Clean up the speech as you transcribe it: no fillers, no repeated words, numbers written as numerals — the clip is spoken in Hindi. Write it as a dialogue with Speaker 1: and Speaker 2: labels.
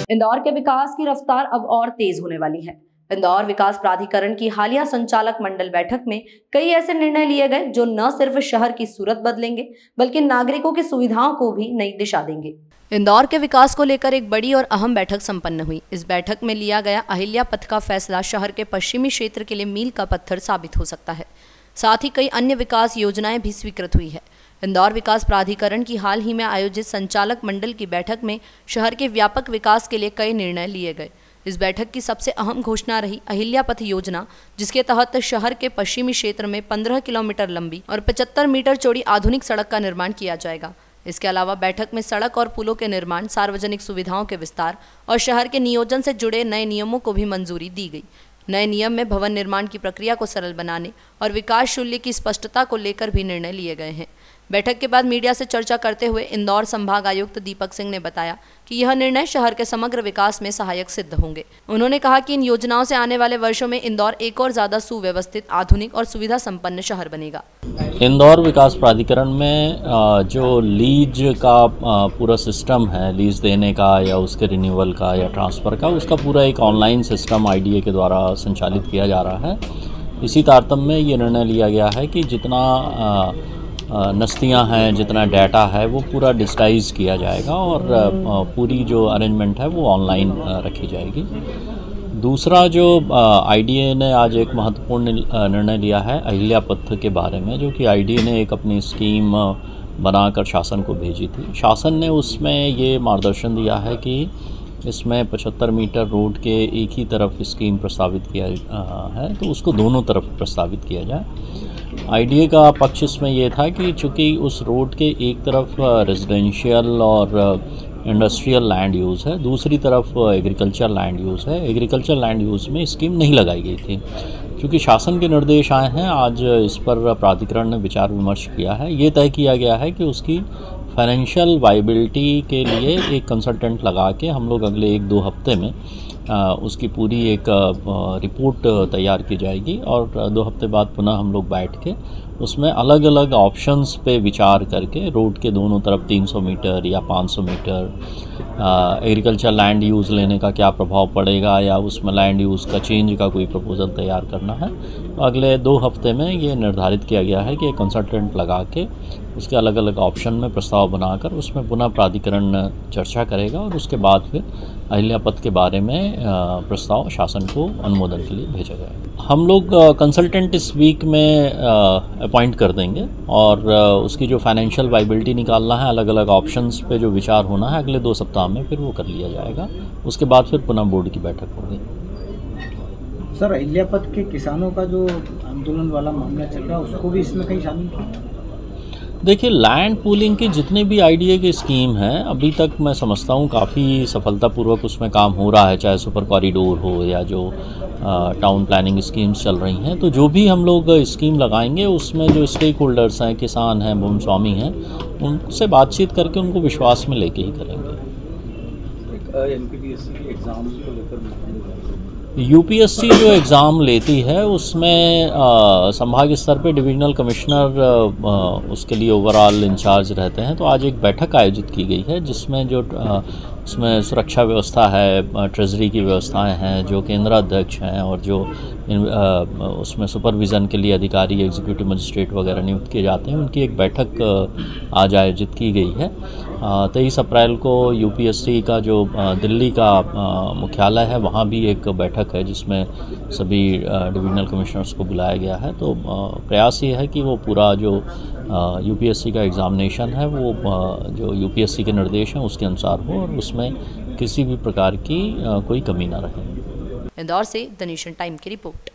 Speaker 1: इंदौर के विकास की रफ्तार अब और तेज होने वाली है। इंदौर विकास प्राधिकरण की हालिया संचालक मंडल बैठक में कई ऐसे निर्णय लिए गए जो न सिर्फ शहर की सूरत बदलेंगे बल्कि नागरिकों की सुविधाओं को भी नई दिशा देंगे। इंदौर के विकास को लेकर एक बड़ी और अहम बैठक संपन्न हुई। इस बैठक में लिया गया अहिल्या पथ का फैसला शहर के पश्चिमी क्षेत्र के लिए मील का पत्थर साबित हो सकता है। साथ ही कई अन्य विकास योजनाएं भी स्वीकृत हुई है। इंदौर विकास प्राधिकरण की हाल ही में आयोजित संचालक मंडल की बैठक में शहर के व्यापक विकास के लिए कई निर्णय लिए गए। इस बैठक की सबसे अहम घोषणा रही अहिल्या पथ योजना, जिसके तहत शहर के पश्चिमी क्षेत्र में 15 किलोमीटर लंबी और 75 मीटर चौड़ी आधुनिक सड़क का निर्माण किया जाएगा। इसके अलावा बैठक में सड़क और पुलों के निर्माण, सार्वजनिक सुविधाओं के विस्तार और शहर के नियोजन से जुड़े नए नियमों को भी मंजूरी दी गई। नए नियम में भवन निर्माण की प्रक्रिया को सरल बनाने और विकास शूल्य की स्पष्टता को लेकर भी निर्णय लिए गए हैं। बैठक के बाद मीडिया से चर्चा करते हुए इंदौर संभाग आयुक्त दीपक सिंह ने बताया कि यह निर्णय शहर के समग्र विकास में सहायक सिद्ध होंगे। उन्होंने कहा कि इन योजनाओं से आने वाले वर्षों में इंदौर एक और ज्यादा सुव्यवस्थित, आधुनिक और सुविधा संपन्न शहर बनेगा।
Speaker 2: इंदौर विकास प्राधिकरण में जो लीज का पूरा सिस्टम है, लीज देने का या उसके रिन्यूअल का या ट्रांसफ़र का, उसका पूरा एक ऑनलाइन सिस्टम IDA के द्वारा संचालित किया जा रहा है। इसी तारतम्य में ये निर्णय लिया गया है कि जितना नस्तियाँ हैं, जितना डाटा है वो पूरा डिजिटाइज किया जाएगा और पूरी जो अरेंजमेंट है वो ऑनलाइन रखी जाएगी। दूसरा जो IDA ने आज एक महत्वपूर्ण निर्णय लिया है अहिल्या पथ के बारे में, जो कि IDA ने एक अपनी स्कीम बनाकर शासन को भेजी थी। शासन ने उसमें ये मार्गदर्शन दिया है कि इसमें 75 मीटर रोड के एक ही तरफ स्कीम प्रस्तावित किया है, तो उसको दोनों तरफ प्रस्तावित किया जाए। IDA का पक्ष इसमें यह था कि चूँकि उस रोड के एक तरफ रेजिडेंशियल और इंडस्ट्रियल लैंड यूज़ है, दूसरी तरफ एग्रीकल्चर लैंड यूज़ है। एग्रीकल्चर लैंड यूज़ में स्कीम नहीं लगाई गई थी। क्योंकि शासन के निर्देश आए हैं, आज इस पर प्राधिकरण ने विचार विमर्श किया है। ये तय किया गया है कि उसकी फाइनेंशियल वाइबिलिटी के लिए एक कंसल्टेंट लगा के हम लोग अगले 1-2 हफ्ते में उसकी पूरी एक रिपोर्ट तैयार की जाएगी और 2 हफ्ते बाद पुनः हम लोग बैठ के उसमें अलग अलग ऑप्शंस पे विचार करके रोड के दोनों तरफ 300 मीटर या 500 मीटर एग्रीकल्चर लैंड यूज़ लेने का क्या प्रभाव पड़ेगा या उसमें लैंड यूज़ का चेंज का कोई प्रपोजल तैयार करना है। तो अगले 2 हफ्ते में ये निर्धारित किया गया है कि एक कंसल्टेंट लगा के उसके अलग अलग ऑप्शन में प्रस्ताव बनाकर उसमें पुनः प्राधिकरण चर्चा करेगा और उसके बाद फिर अहिल्या पथ के बारे में प्रस्ताव शासन को अनुमोदन के लिए भेजा जाएगा। हम लोग कंसल्टेंट इस वीक में अपॉइंट कर देंगे और उसकी जो फाइनेंशियल वाइबिलिटी निकालना है, अलग अलग ऑप्शंस पे जो विचार होना है, अगले 2 सप्ताह में फिर वो कर लिया जाएगा। उसके बाद फिर पुनः बोर्ड की बैठक होगी।
Speaker 3: सर, अहिल्या पथ के किसानों का जो आंदोलन वाला मामला चल रहा है, उसको भी इसमें कहीं शामिल किया?
Speaker 2: देखिए, लैंड पूलिंग की जितने भी IDA की स्कीम हैं, अभी तक मैं समझता हूँ काफ़ी सफलतापूर्वक उसमें काम हो रहा है, चाहे सुपर कॉरिडोर हो या जो टाउन प्लानिंग स्कीम्स चल रही हैं। तो जो भी हम लोग स्कीम लगाएंगे उसमें जो स्टेक होल्डर्स हैं, किसान हैं, भूमि स्वामी हैं, उनसे बातचीत करके उनको विश्वास में लेके ही करेंगे।
Speaker 3: NPPSC एग्ज़ाम को लेकर
Speaker 2: UPSC जो एग्ज़ाम लेती है उसमें संभाग स्तर पे डिविजनल कमिश्नर उसके लिए ओवरऑल इंचार्ज रहते हैं। तो आज एक बैठक आयोजित की गई है जिसमें जो उसमें सुरक्षा व्यवस्था है, ट्रेजरी की व्यवस्थाएं हैं, जो केंद्र अध्यक्ष हैं और जो उसमें सुपरविज़न के लिए अधिकारी, एग्जीक्यूटिव मजिस्ट्रेट वगैरह नियुक्त किए जाते हैं, उनकी एक बैठक आज आयोजित की गई है। 23 अप्रैल को UPSC का जो दिल्ली का मुख्यालय है वहाँ भी एक बैठक है जिसमें सभी डिविजनल कमिश्नर्स को बुलाया गया है। तो प्रयास ये है कि वो पूरा जो UPSC का एग्ज़ामिनेशन है वो जो UPSC के निर्देश हैं उसके अनुसार हो और उसमें किसी भी प्रकार की कोई कमी ना रहे।
Speaker 1: इंदौर से द नेशन टाइम की रिपोर्ट।